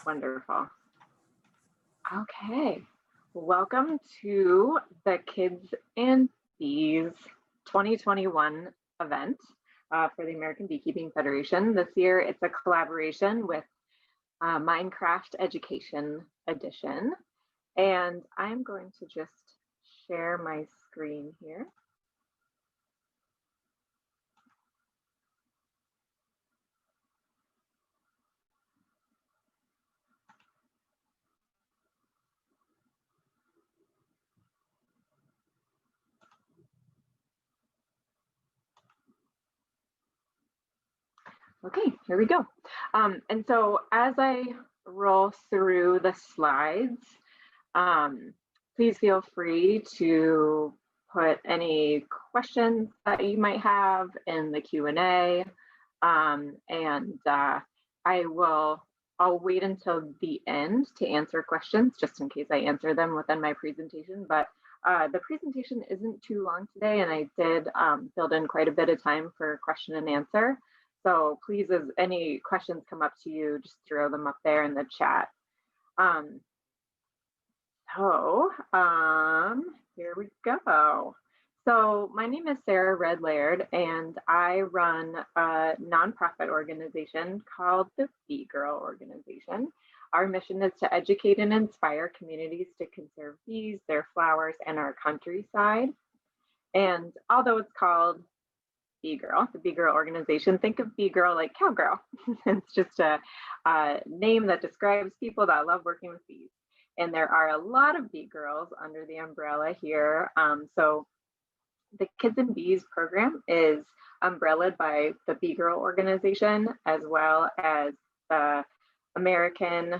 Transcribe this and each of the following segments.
Wonderful. Okay, welcome to the Kids and Bees 2021 event for the American Beekeeping Federation. This year, it's a collaboration with Minecraft Education Edition. And I'm going to just share my screen here. Okay, here we go. And so as I roll through the slides, please feel free to put any questions that you might have in the Q&A. I'll wait until the end to answer questions, just in case I answer them within my presentation. But the presentation isn't too long today, and I did build in quite a bit of time for question and answer. So please, as any questions come up to you, just throw them up there in the chat. Here we go. So my name is Sarah Red-Laird, and I run a nonprofit organization called the Bee Girl Organization. Our mission is to educate and inspire communities to conserve bees, their flowers, and our countryside. And although it's called Bee Girl, the Bee Girl Organization, think of Bee Girl like cowgirl. It's just a name that describes people that love working with bees. And there are a lot of Bee Girls under the umbrella here. So the Kids and Bees program is umbrellaed by the Bee Girl Organization, as well as the American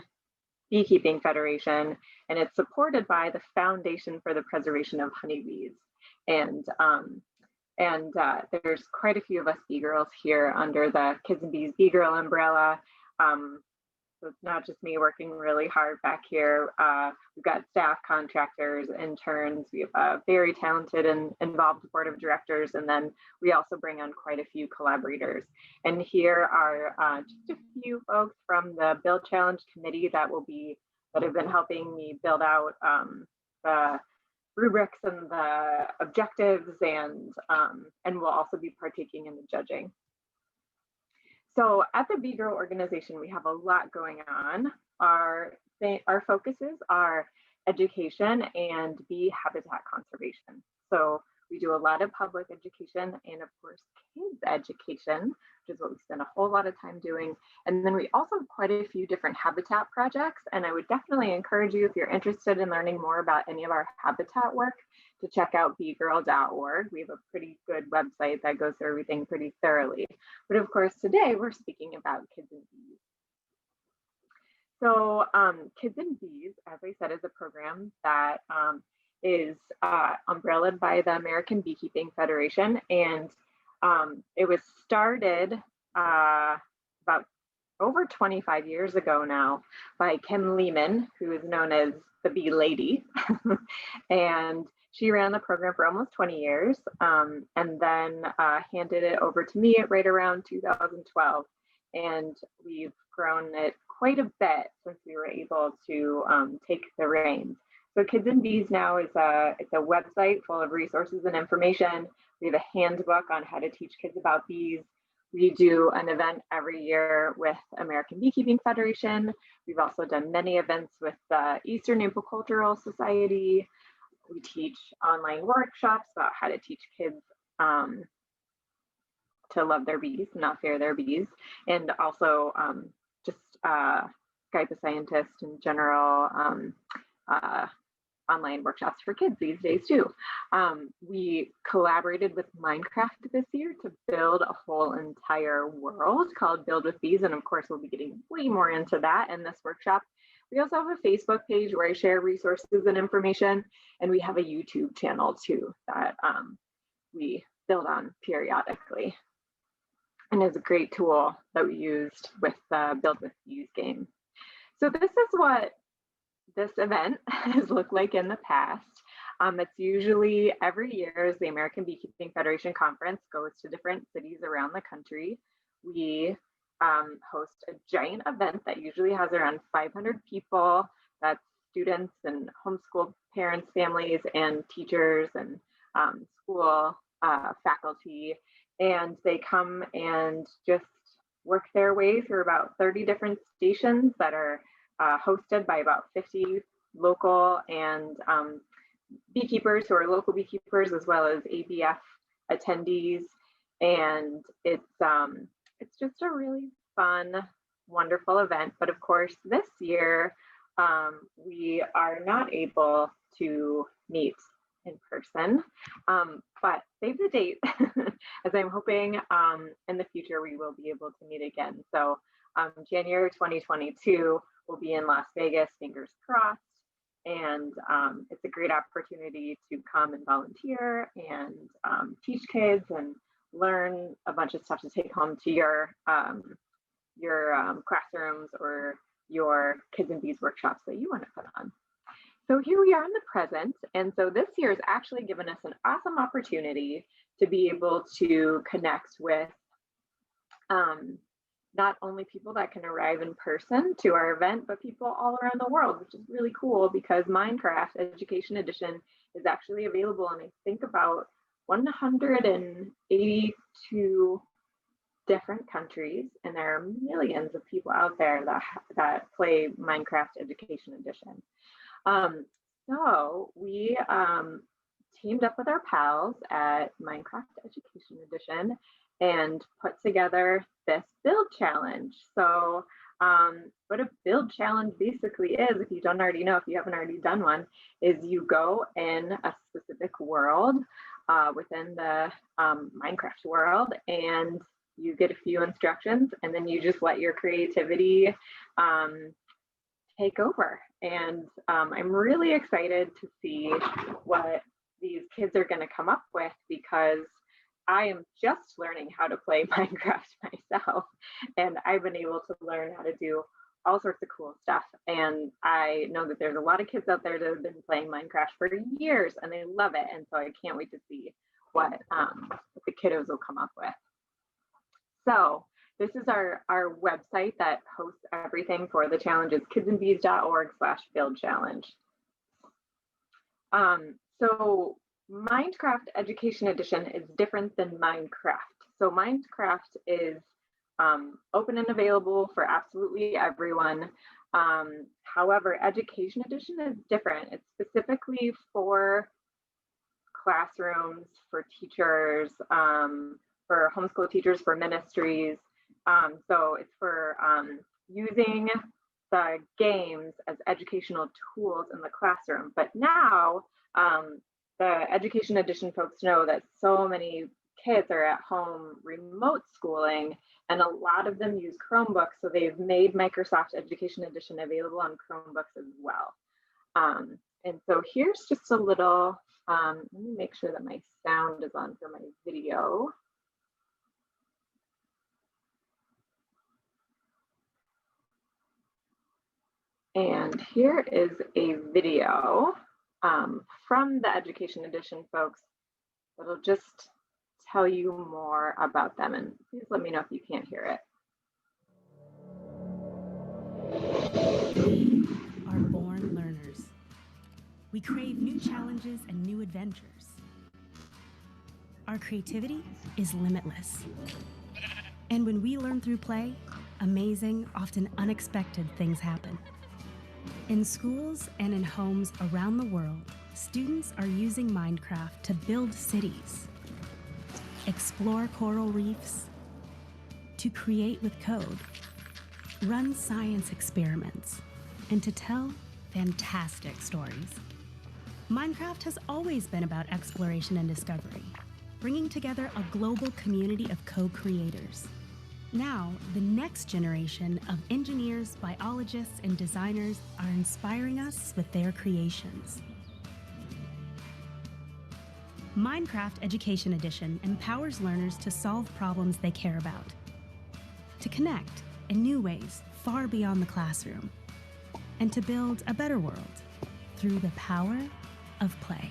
Beekeeping Federation, and it's supported by the Foundation for the Preservation of Honeybees. And there's quite a few of us Bee Girls here under the Kids and Bees Bee Girl umbrella. So it's not just me working really hard back here. We've got staff, contractors, interns. We have a very talented and involved board of directors. And then we also bring on quite a few collaborators. And here are just a few folks from the Build Challenge committee that have been helping me build out the rubrics and the objectives, and will also be partaking in the judging. So at the Bee Girl Organization, we have a lot going on. Our focuses are education and bee habitat conservation. So we do a lot of public education and, of course, kids education, which is what we spend a whole lot of time doing. And then we also have quite a few different habitat projects. And I would definitely encourage you, if you're interested in learning more about any of our habitat work, to check out beegirl.org. We have a pretty good website that goes through everything pretty thoroughly. But of course, today we're speaking about Kids and Bees. So Kids and Bees, as I said, is a program that is umbrellaed by the American Beekeeping Federation. And it was started about over 25 years ago now by Kim Lehman, who is known as the Bee Lady. And she ran the program for almost 20 years, and then handed it over to me right around 2012. And we've grown it quite a bit since we were able to take the reins. So Kids and Bees now is it's a website full of resources and information. We have a handbook on how to teach kids about bees. We do an event every year with American Beekeeping Federation. We've also done many events with the Eastern Apicultural Society. We teach online workshops about how to teach kids to love their bees, not fear their bees, and also just Skype a Scientist and general online workshops for kids these days too. We collaborated with Minecraft this year to build a whole entire world called Build with Bees, and of course we'll be getting way more into that in this workshop. We also have a Facebook page where I share resources and information, and we have a YouTube channel too that we build on periodically. And is a great tool that we used with the Build with Bees game. So this is what this event has looked like in the past. It's usually every year as the American Beekeeping Federation Conference goes to different cities around the country. We host a giant event that usually has around 500 people. That's students and homeschool parents, families, and teachers and school faculty. And they come and just work their way through about 30 different stations that are hosted by about 50 local and beekeepers who are local beekeepers, as well as ABF attendees. And it's just a really fun, wonderful event. But of course, this year we are not able to meet in person, but save the date, as I'm hoping in the future we will be able to meet again. So January 2022 will be in Las Vegas, fingers crossed. And it's a great opportunity to come and volunteer and teach kids and learn a bunch of stuff to take home to your classrooms or your Kids and Bees workshops that you want to put on. So here we are in the present. And so this year has actually given us an awesome opportunity to be able to connect with not only people that can arrive in person to our event, but people all around the world, which is really cool because Minecraft Education Edition is actually available in, I think, about 182 different countries, and there are millions of people out there that play Minecraft Education Edition. So we teamed up with our pals at Minecraft Education Edition and put together this build challenge. So what a build challenge basically is, if you don't already know, if you haven't already done one, is you go in a specific world within the Minecraft world, and you get a few instructions, and then you just let your creativity take over. And I'm really excited to see what these kids are going to come up with, because I am just learning how to play Minecraft myself, and I've been able to learn how to do all sorts of cool stuff. And I know that there's a lot of kids out there that have been playing Minecraft for years and they love it. And so I can't wait to see what the kiddos will come up with. So this is our website that hosts everything for the challenges, kidsandbees.org/build-challenge. So Minecraft Education Edition is different than Minecraft. So Minecraft is open and available for absolutely everyone. However, Education Edition is different. It's specifically for classrooms, for teachers, for homeschool teachers, for ministries. So it's for using the games as educational tools in the classroom. But now the Education Edition folks know that so many kids are at home remote schooling, and a lot of them use Chromebooks. So they've made Microsoft Education Edition available on Chromebooks as well. And so here's just a little, let me make sure that my sound is on for my video. And here is a video from the Education Edition folks that'll just tell you more about them. And please let me know if you can't hear it. We are born learners. We crave new challenges and new adventures. Our creativity is limitless. And when we learn through play, amazing, often unexpected things happen. In schools and in homes around the world, students are using Minecraft to build cities, explore coral reefs, to create with code, run science experiments, and to tell fantastic stories. Minecraft has always been about exploration and discovery, bringing together a global community of co-creators. Now, the next generation of engineers, biologists, and designers are inspiring us with their creations. Minecraft Education Edition empowers learners to solve problems they care about, to connect in new ways far beyond the classroom, and to build a better world through the power of play.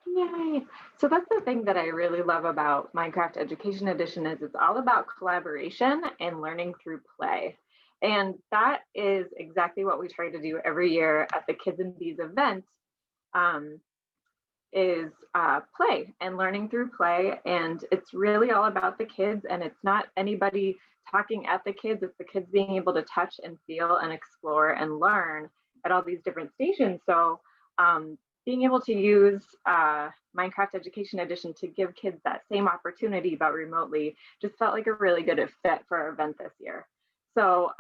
Yay. So that's the thing that I really love about Minecraft Education Edition is it's all about collaboration and learning through play. And that is exactly what we try to do every year at the Kids and Bees event. Um, is play and learning through play. And it's really all about the kids, and it's not anybody talking at the kids, it's the kids being able to touch and feel and explore and learn at all these different stations. So being able to use Minecraft Education Edition to give kids that same opportunity but remotely just felt like a really good fit for our event this year. So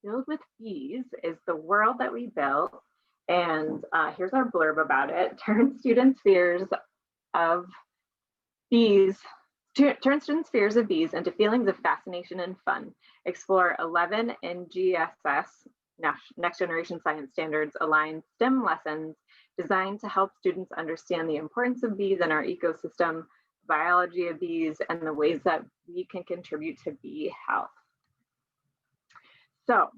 Build with Bees is the world that we built. And here's our blurb about it. Turn students' fears of bees into feelings of fascination and fun. Explore 11 NGSS, Next Generation Science Standards aligned STEM lessons designed to help students understand the importance of bees in our ecosystem, biology of bees, and the ways that we can contribute to bee health. So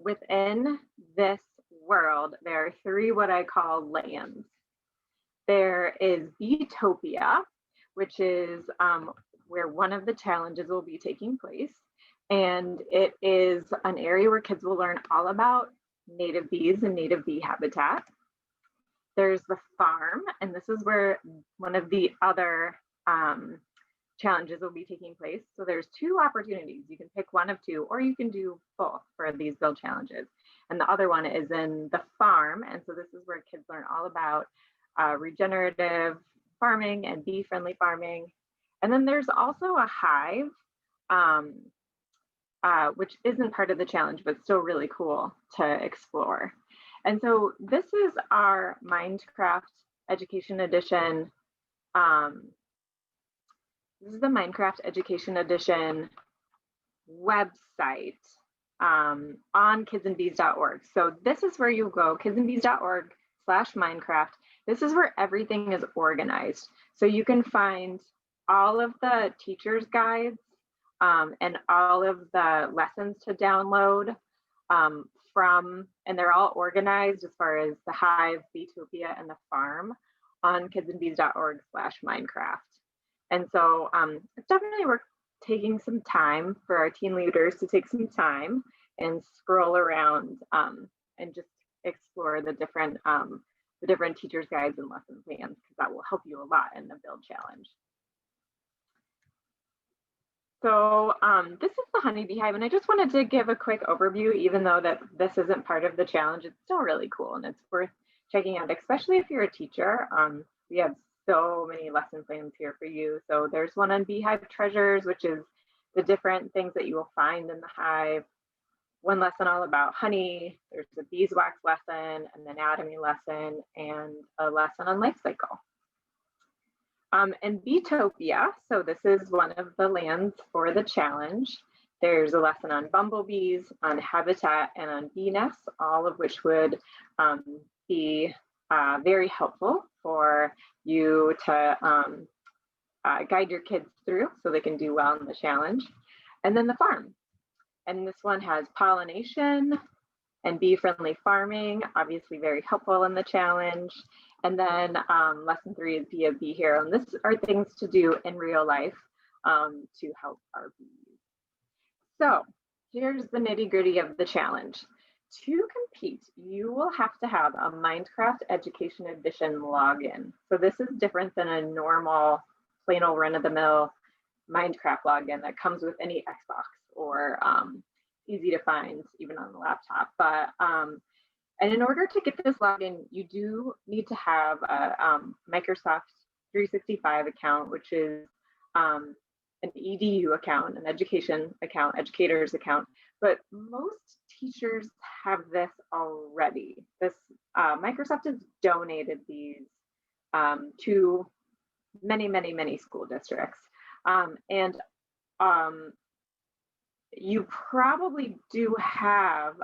within this world, there are three what I call lands. There is Beetopia, which is where one of the challenges will be taking place. And it is an area where kids will learn all about native bees and native bee habitat. There's the farm, and this is where one of the other challenges will be taking place. So there's two opportunities. You can pick one of two, or you can do both for these build challenges. And the other one is in the farm. And so this is where kids learn all about regenerative farming and bee-friendly farming. And then there's also a hive, which isn't part of the challenge, but still really cool to explore. And so this is our Minecraft Education Edition. This is the Minecraft Education Edition website on kidsandbees.org. So this is where you go, kidsandbees.org/Minecraft. This is where everything is organized. So you can find all of the teachers' guides and all of the lessons to download and they're all organized as far as the hive, Beetopia, and the farm on kidsandbees.org/Minecraft. And so it's definitely worth taking some time for our team leaders to take some time and scroll around and just explore the different teachers' guides and lesson plans, because that will help you a lot in the build challenge. So this is the honeybee hive, and I just wanted to give a quick overview, even though that this isn't part of the challenge. It's still really cool, and it's worth checking out, especially if you're a teacher. We have so many lesson plans here for you. So there's one on beehive treasures, which is the different things that you will find in the hive. One lesson all about honey. There's a beeswax lesson, an anatomy lesson, and a lesson on life cycle. And Beetopia, so this is one of the lands for the challenge. There's a lesson on bumblebees, on habitat, and on bee nests, all of which would be very helpful for you to guide your kids through so they can do well in the challenge. And then the farm. And this one has pollination and bee-friendly farming, obviously very helpful in the challenge. And then lesson 3 is Be a Bee Hero. And this are things to do in real life to help our bees. So here's the nitty-gritty of the challenge. To compete, you will have to have a Minecraft Education Edition login. So this is different than a normal, plain old run-of-the-mill Minecraft login that comes with any Xbox or easy to find even on the laptop. But and in order to get this login, you do need to have a Microsoft 365 account, which is an EDU account, an education account, educator's account. But most teachers have this already. This Microsoft has donated these to many school districts. And you probably do have,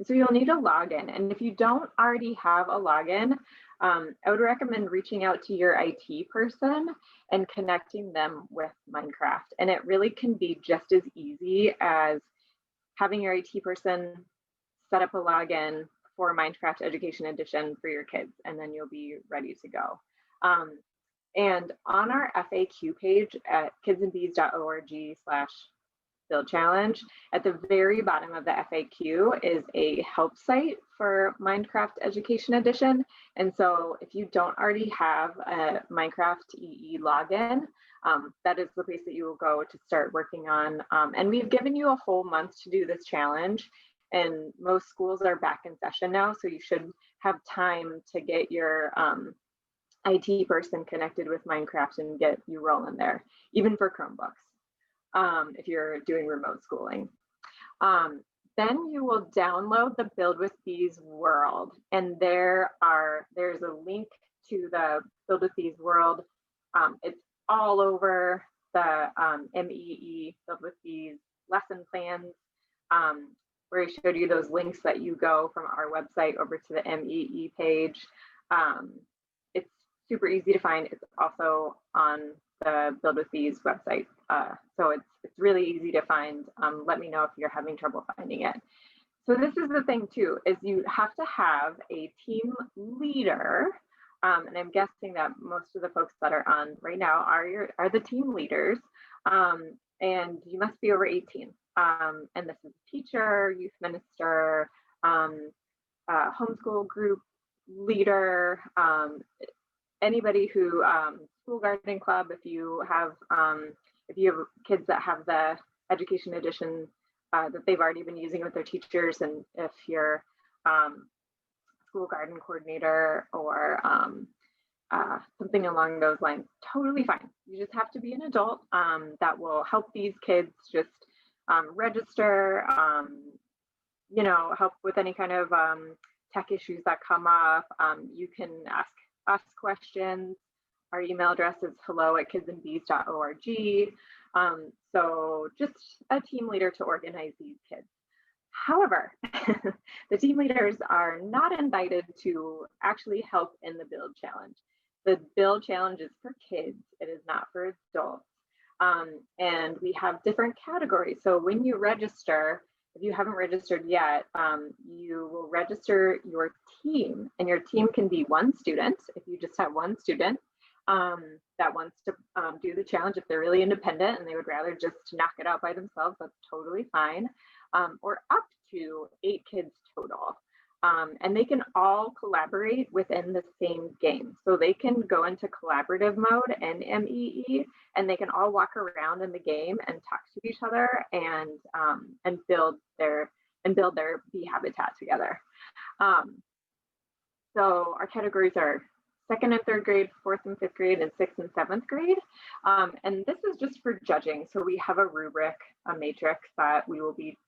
so you'll need a login. And if you don't already have a login, I would recommend reaching out to your IT person and connecting them with Minecraft. And it really can be just as easy as having your IT person set up a login for Minecraft Education Edition for your kids, and then you'll be ready to go. And on our FAQ page at kidsandbees.org/build challenge, at the very bottom of the FAQ is a help site for Minecraft Education Edition. And so if you don't already have a Minecraft EE login, that is the place that you will go to start working on. And we've given you a whole month to do this challenge. And most schools are back in session now, so you should have time to get your IT person connected with Minecraft and get you rolling there, even for Chromebooks, if you're doing remote schooling. Then you will download the Build with Bees world, and there's a link to the Build with Bees world. It's all over the MEE Build with Bees lesson plans, where I showed you those links that you go from our website over to the MEE page. It's super easy to find. It's also on the Build with Bees website. So it's really easy to find. Let me know if you're having trouble finding it. So this is the thing too, is you have to have a team leader. And I'm guessing that most of the folks that are on right now are the team leaders. And you must be over 18. And this is a teacher, youth minister, homeschool group leader, anybody who, school gardening club, if you have kids that have the education edition that they've already been using with their teachers, and if you're school garden coordinator or something along those lines, totally fine. You just have to be an adult that will help these kids just register, help with any kind of tech issues that come up. You can ask us questions. Our email address is hello@kidsandbees.org. So just a team leader to organize these kids. However, the team leaders are not invited to actually help in the build challenge. The build challenge is for kids. It is not for adults. And we have different categories. So when you register, if you haven't registered yet, you will register your team, and your team can be one student. If you just have one student that wants to do the challenge, if they're really independent and they would rather just knock it out by themselves, that's totally fine. Or up to 8 kids total. And they can all collaborate within the same game. So they can go into collaborative mode and MEE, and they can all walk around in the game and talk to each other and build their bee habitat together. So our categories are 2nd and 3rd grade, 4th and 5th grade, and 6th and 7th grade. And this is just for judging. So we have a rubric, a matrix that we will be,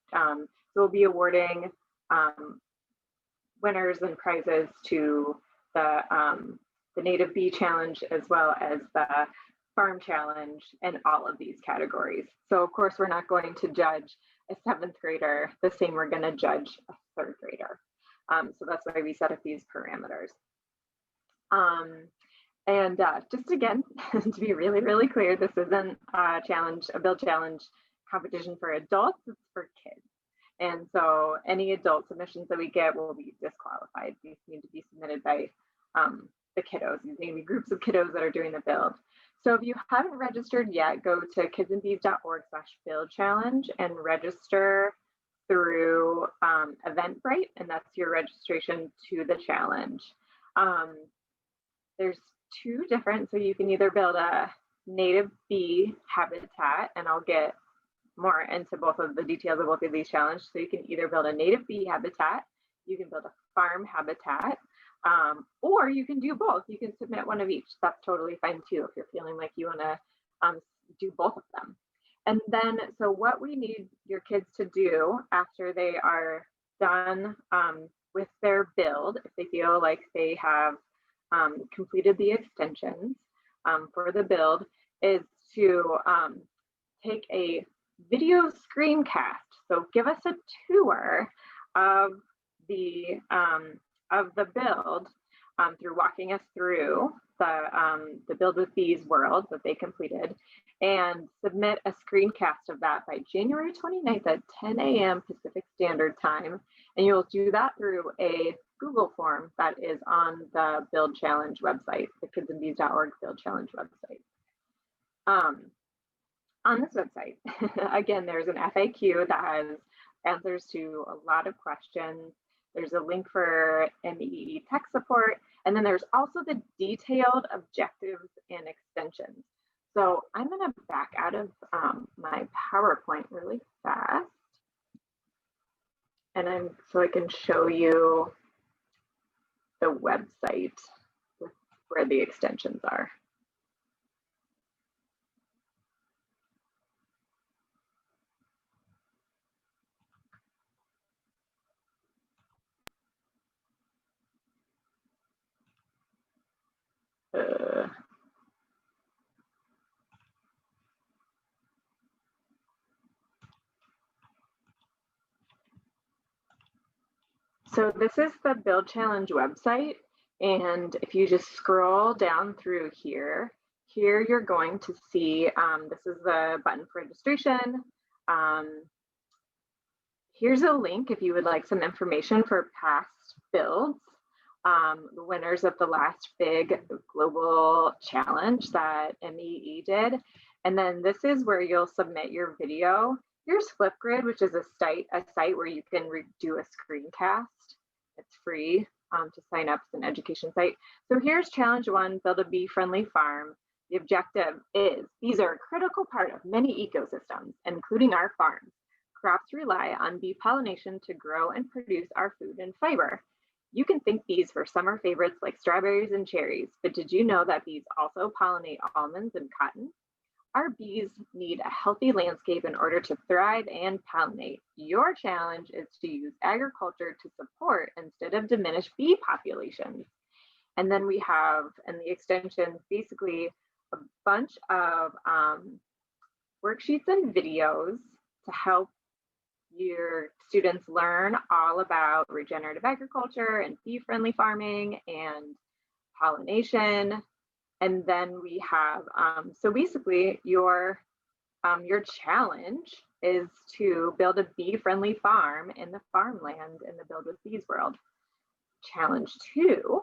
we'll be awarding winners and prizes to the Native Bee Challenge, as well as the Farm Challenge, and all of these categories. So of course, we're not going to judge a 7th grader the same we're going to judge a 3rd grader. So that's why we set up these parameters. And just again, to be really, really clear, this isn't a build challenge competition for adults, it's for kids. And so any adult submissions that we get will be disqualified. These need to be submitted by the kiddos. These need to be groups of kiddos that are doing the build. So if you haven't registered yet, go to kidsandbees.org/build challenge and register through Eventbrite, and that's your registration to the challenge. There's 2 different, so you can either build a native bee habitat, and I'll get more into both of the details of both of these challenges. So you can either build a native bee habitat, you can build a farm habitat, or you can do both. You can submit one of each. That's totally fine too, if you're feeling like you want to do both of them. And then, so what we need your kids to do after they are done with their build, if they feel like they have completed the extensions for the build, is to take a video screencast. So give us a tour of the build through walking us through the Build with Bees world that they completed, and submit a screencast of that by January 29th at 10 a.m. Pacific Standard Time. And you'll do that through a Google form that is on the Build Challenge website, the kidsandbees.org Build Challenge website. On this website, again, there's an FAQ that has answers to a lot of questions. There's a link for MEE tech support, and then there's also the detailed objectives and extensions. So I'm going to back out of my PowerPoint really fast, and so I can show you the website where the extensions are. So this is the Build Challenge website. And if you just scroll down through here you're going to see, this is the button for registration. Here's a link if you would like some information for past builds, the winners of the last big global challenge that MEE did. And then this is where you'll submit your video. Here's Flipgrid, which is a site where you can do a screencast. It's free to sign up. It's an education site. So here's challenge 1, build a bee-friendly farm. The objective is, bees are a critical part of many ecosystems, including our farms. Crops rely on bee pollination to grow and produce our food and fiber. You can thank bees for summer favorites like strawberries and cherries, but did you know that bees also pollinate almonds and cotton? Our bees need a healthy landscape in order to thrive and pollinate. Your challenge is to use agriculture to support instead of diminish bee populations. And then we have, in the extension, basically a bunch of worksheets and videos to help your students learn all about regenerative agriculture and bee-friendly farming and pollination. And then we have, so basically your challenge is to build a bee-friendly farm in the farmland in the Build with Bees world. Challenge 2,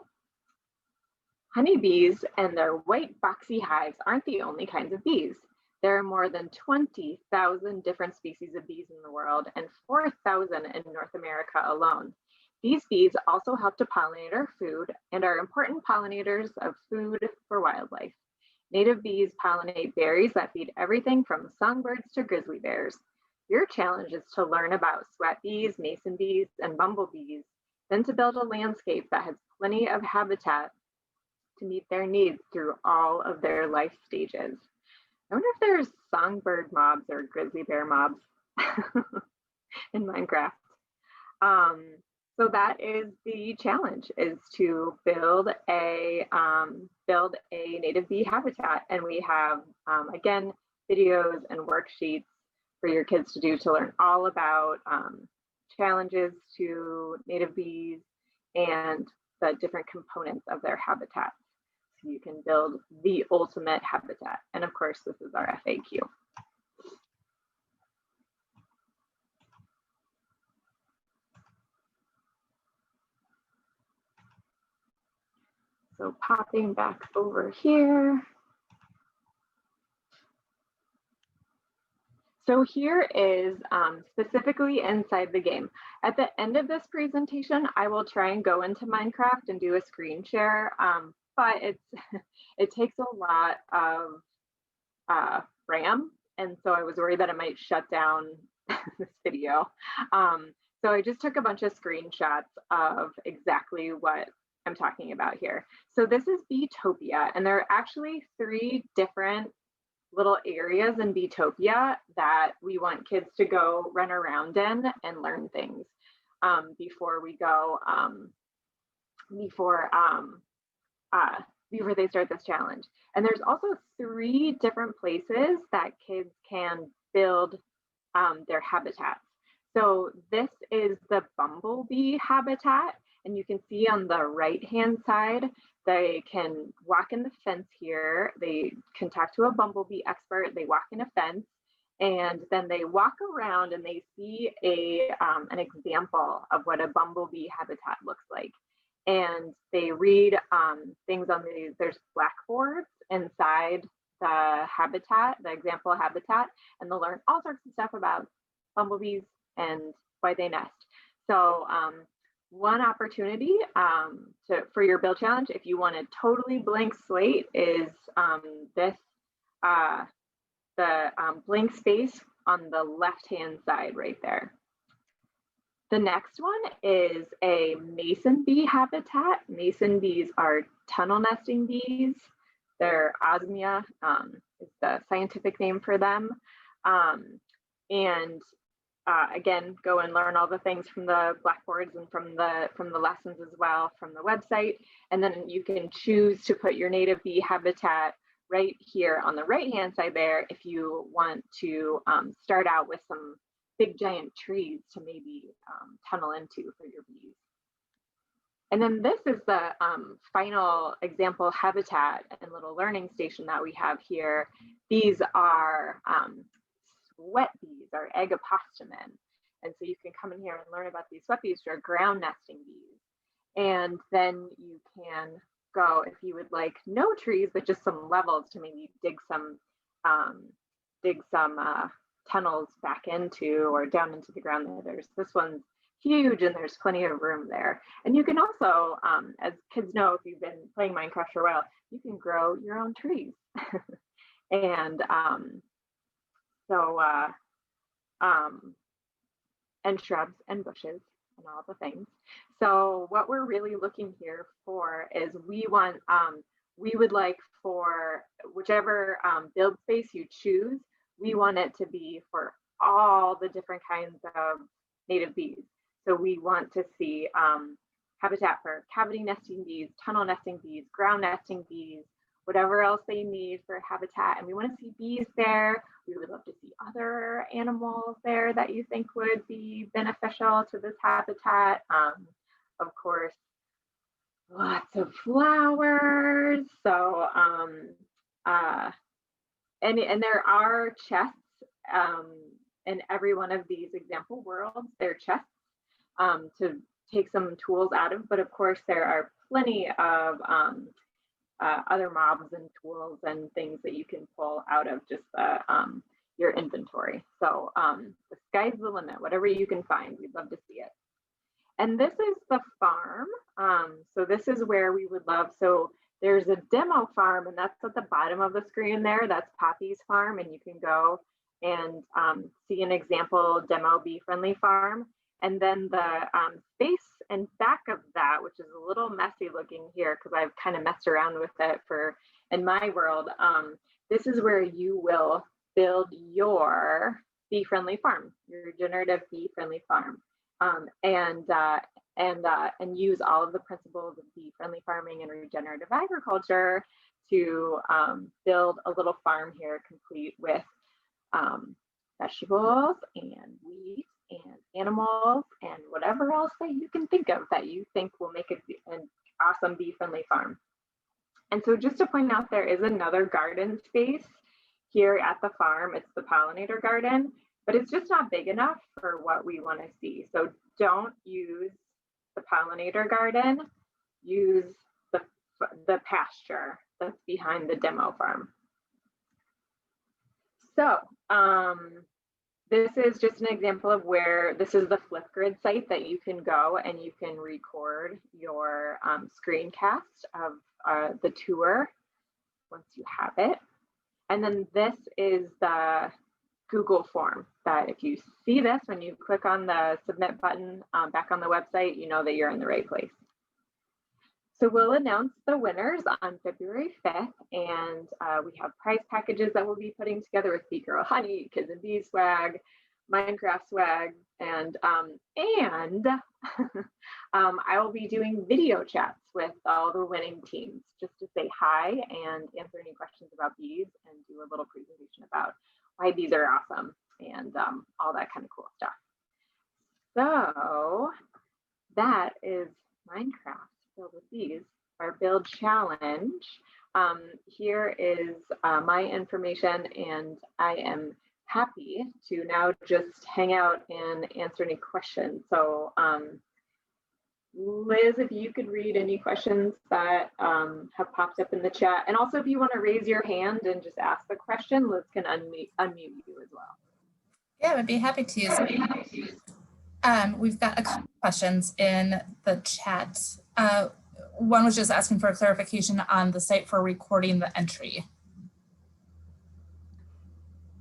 honeybees and their white boxy hives aren't the only kinds of bees. There are more than 20,000 different species of bees in the world and 4,000 in North America alone. These bees also help to pollinate our food and are important pollinators of food for wildlife. Native bees pollinate berries that feed everything from songbirds to grizzly bears. Your challenge is to learn about sweat bees, mason bees, and bumblebees, then to build a landscape that has plenty of habitat to meet their needs through all of their life stages. I wonder if there's songbird mobs or grizzly bear mobs in Minecraft. So that is the challenge, is to build a native bee habitat. And we have, again, videos and worksheets for your kids to do to learn all about challenges to native bees and the different components of their habitat. So you can build the ultimate habitat. And of course, this is our FAQ. So popping back over here. So here is specifically inside the game. At the end of this presentation, I will try and go into Minecraft and do a screen share, but it takes a lot of RAM. And so I was worried that it might shut down this video. So I just took a bunch of screenshots of exactly what I'm talking about here. So this is Beetopia, and there are actually 3 different little areas in Beetopia that we want kids to go run around in and learn things before we go, before they start this challenge. And there's also 3 different places that kids can build their habitats. So this is the bumblebee habitat, And you can see on the right-hand side, they can walk in the fence here. They can talk to a bumblebee expert. They walk in a fence, and then they walk around and they see an example of what a bumblebee habitat looks like. And they read things on there's blackboards inside the habitat, the example habitat, and they'll learn all sorts of stuff about bumblebees and why they nest. So one opportunity for your build challenge, if you want a totally blank slate, is the blank space on the left-hand side right there. The next one is a mason bee habitat. Mason bees are tunnel nesting bees. They're osmia is the scientific name for them. Again, go and learn all the things from the blackboards and from the lessons as well from the website. And then you can choose to put your native bee habitat right here on the right-hand side there if you want to start out with some big giant trees to maybe tunnel into for your bees. And then this is the final example habitat and little learning station that we have here. These are sweat bees, or agapostomen. And so you can come in here and learn about these sweat bees, which are ground nesting bees. And then you can go, if you would like no trees, but just some levels to maybe dig some tunnels back into or down into the ground there. This one's huge and there's plenty of room there. And you can also, as kids know, if you've been playing Minecraft for a while, you can grow your own trees. And shrubs and bushes and all the things. So what we're really looking here for is we would like for whichever build space you choose, we want it to be for all the different kinds of native bees. So we want to see habitat for cavity nesting bees, tunnel nesting bees, ground nesting bees, whatever else they need for habitat. And we want to see bees there. We would love to see other animals there that you think would be beneficial to this habitat. Of course, lots of flowers. So, and there are chests in every one of these example worlds. There are chests to take some tools out of, but of course there are plenty of other mobs and tools and things that you can pull out of just your inventory. So the sky's the limit, whatever you can find, we'd love to see it. And this is the farm. So this is where we would love, so there's a demo farm, and that's at the bottom of the screen there. That's Poppy's farm, and you can go and see an example demo bee-friendly farm. And then the space and back of that, which is a little messy looking here because I've kind of messed around with it in my world, this is where you will build your bee-friendly farm, your regenerative bee-friendly farm, and use all of the principles of bee-friendly farming and regenerative agriculture to build a little farm here complete with vegetables and wheat and animals and whatever else that you can think of that you think will make it an awesome bee-friendly farm. And so just to point out, there is another garden space here at the farm. It's the pollinator garden, but it's just not big enough for what we want to see. So don't use the pollinator garden, use the pasture that's behind the demo farm. So this is just an example of where this is the Flipgrid site that you can go and you can record your screencast of the tour once you have it. And then this is the Google form that if you see this, when you click on the submit button back on the website, you know that you're in the right place. So we'll announce the winners on February 5th, and we have prize packages that we'll be putting together with Bee Girl Honey, Kids and Bee swag, Minecraft swag, and I will be doing video chats with all the winning teams just to say hi and answer any questions about bees and do a little presentation about why bees are awesome and all that kind of cool stuff. So that is Minecraft build with bees, our build challenge. Here is my information, and I am happy to now just hang out and answer any questions. So Liz, if you could read any questions that have popped up in the chat, and also if you want to raise your hand and just ask the question, Liz can unmute you as well. Yeah, I would be happy to. We've got a couple questions in the chat. One was just asking for a clarification on the site for recording the entry.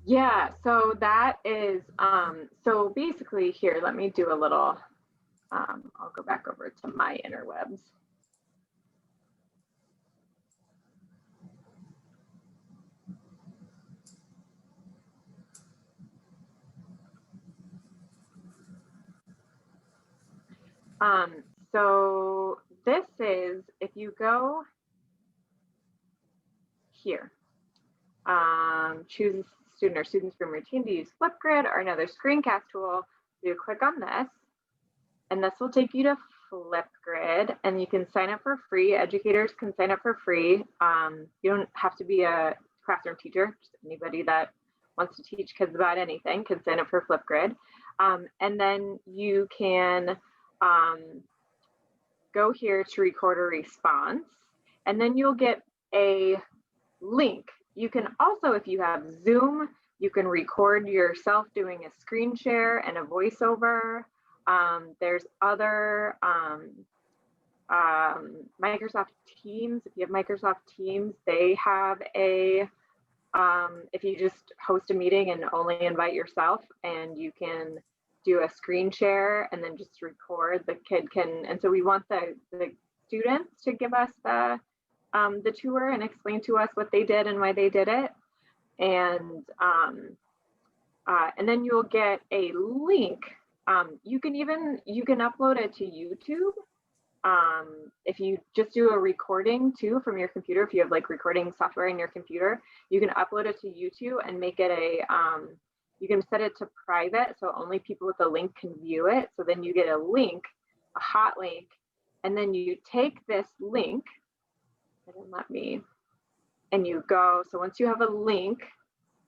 Yeah, so that is, so basically here, let me do a little, I'll go back over to my interwebs. So this is, if you go here, choose a student or student's room routine to use Flipgrid or another screencast tool, you click on this, and this will take you to Flipgrid, and you can sign up for free. Educators can sign up for free. You don't have to be a classroom teacher, just anybody that wants to teach kids about anything can sign up for Flipgrid. And then you can go here to record a response, and then you'll get a link. You can also, if you have Zoom, you can record yourself doing a screen share and a voiceover. There's other Microsoft Teams. If you have Microsoft Teams, they have a, if you just host a meeting and only invite yourself, and you can do a screen share and then just record, the kid can, and so we want the students to give us the tour and explain to us what they did and why they did it. And then you'll get a link. You can upload it to YouTube. If you just do a recording too from your computer, if you have like recording software in your computer, you can upload it to YouTube and make it a, you can set it to private, so only people with the link can view it. So then you get a link, a hot link, and then you take this link, and you go, so once you have a link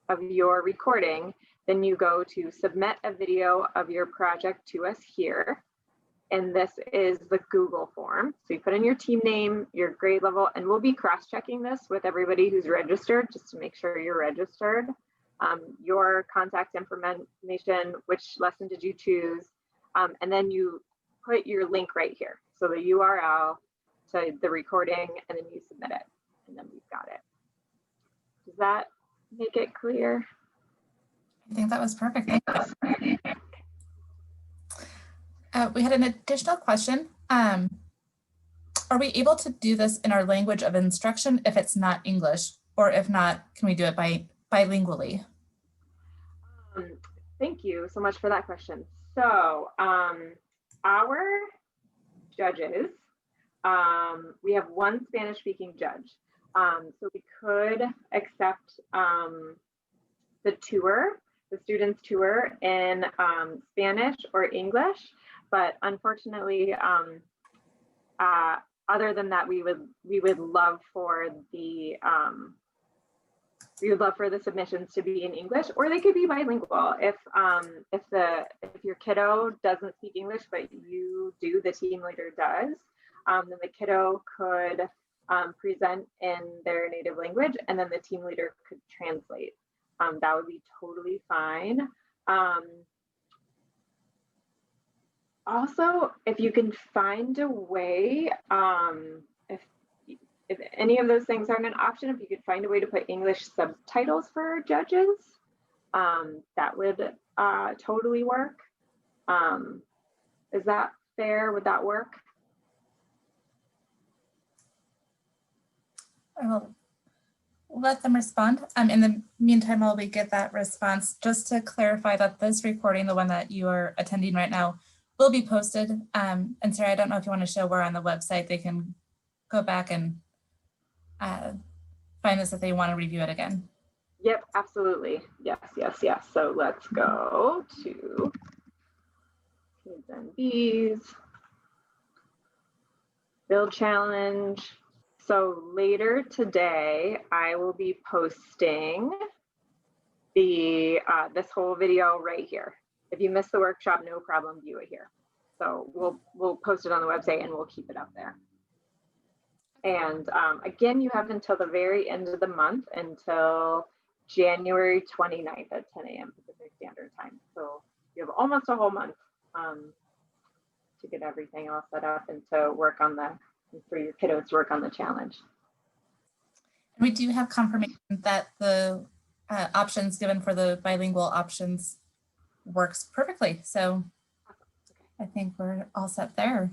of your recording, then you go to submit a video of your project to us here. And this is the Google form. So you put in your team name, your grade level, and we'll be cross-checking this with everybody who's registered just to make sure you're registered. Your contact information, which lesson did you choose? And then you put your link right here. So the URL to the recording, and then you submit it, and then we've got it. Does that make it clear? I think that was perfect. We had an additional question. Are we able to do this in our language of instruction if it's not English, or if not, can we do it bilingually? Thank you so much for that question. So our judges, we have one Spanish speaking judge. So we could accept the tour, the student's tour in Spanish or English, but unfortunately, other than that, we would love for the submissions to be in English, or they could be bilingual. If your kiddo doesn't speak English, but you do, the team leader does, then the kiddo could present in their native language, and then the team leader could translate. That would be totally fine. Also, if you can find a way, if any of those things aren't an option, if you could find a way to put English subtitles for judges, that would totally work. Is that fair? Would that work? I will let them respond. In the meantime, while we get that response, just to clarify that this recording, the one that you are attending right now, will be posted. And Sarah, I don't know if you want to show where on the website they can go back and find this if they want to review it again. Yep, absolutely. Yes, yes, yes. So let's go to Kids and Bees. Build challenge. So later today, I will be posting this whole video right here. If you missed the workshop, no problem, view it here. So we'll post it on the website and we'll keep it up there. And again, you have until the very end of the month, until January 29th at 10 a.m. Pacific Standard Time. So you have almost a whole month to get everything all set up and to work on for your kiddos to work on the challenge. We do have confirmation that the options given for the bilingual options works perfectly. So I think we're all set there.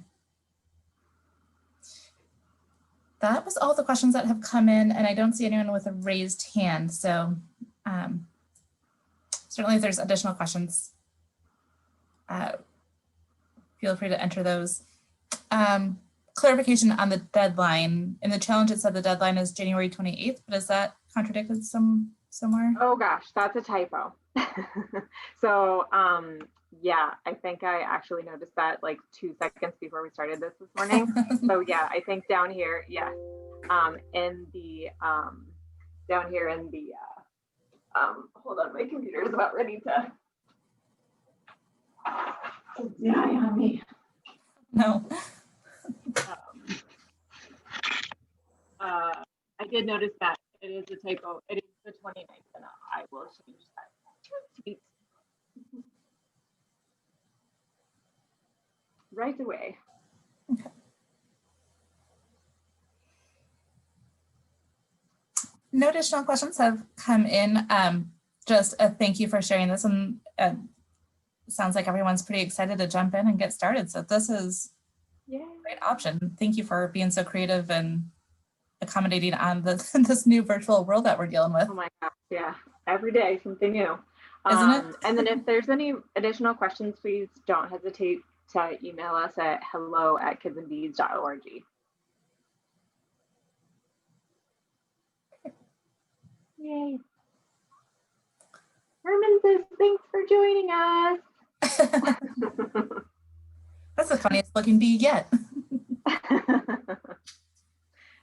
That was all the questions that have come in, and I don't see anyone with a raised hand. So certainly if there's additional questions, feel free to enter those. Clarification on the deadline. In the challenge, it said the deadline is January 28th, but is that contradicted somewhere? Oh gosh, that's a typo. So yeah, I think I actually noticed that like 2 seconds before we started this morning. So yeah, I think down here, yeah, in the down here in the hold on, my computer is about ready to die on me. No. I did notice that it is a typo. It is the 29th, and I will change that right away. Okay. No additional questions have come in. Just a thank you for sharing this, and sounds like everyone's pretty excited to jump in and get started. So this is a great option. Thank you for being so creative and accommodating on this new virtual world that we're dealing with. Oh my gosh, yeah. Every day, something new. Isn't it? And then if there's any additional questions, please don't hesitate to email us at hello@kidsandbees.org. Yay. Herman says, thanks for joining us. That's the funniest looking bee yet.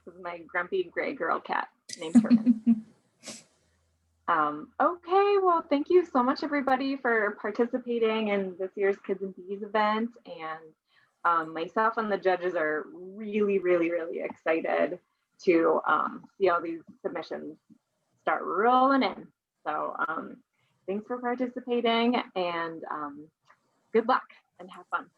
This is my grumpy gray girl cat named Herman. Okay, well, thank you so much, everybody, for participating in this year's Kids and Bees event. And myself and the judges are really, really, really excited to see all these submissions start rolling in. So thanks for participating, and good luck and have fun.